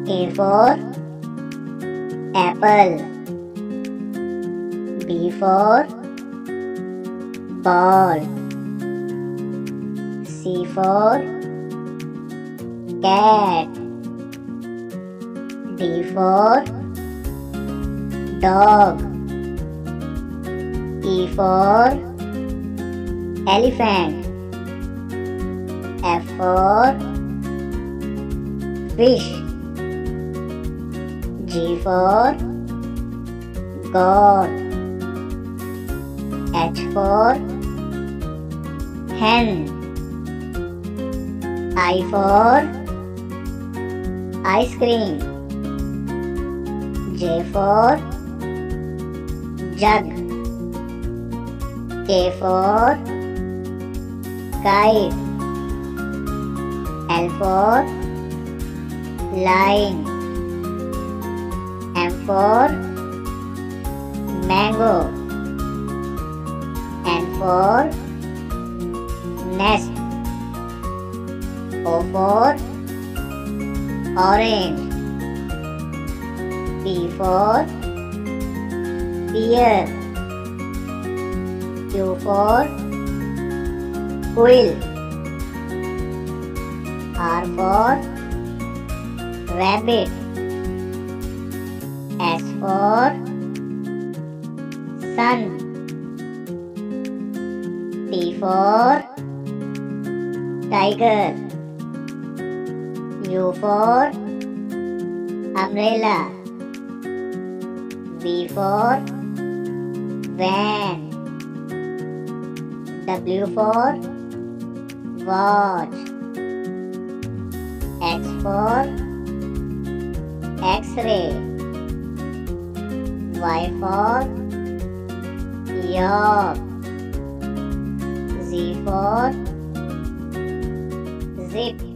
A for apple. B for ball. C for cat. D for dog. E for elephant. F for fish. G for goat. H for hen. I for ice cream. J for jug. K for kite. L for line. M for mango. N for nest. O for orange. P for pear. Q for quill. R for rabbit. S for sun. T for tiger. U for umbrella. V for van. W for watch. X for X-ray. Y for York. Z for zip.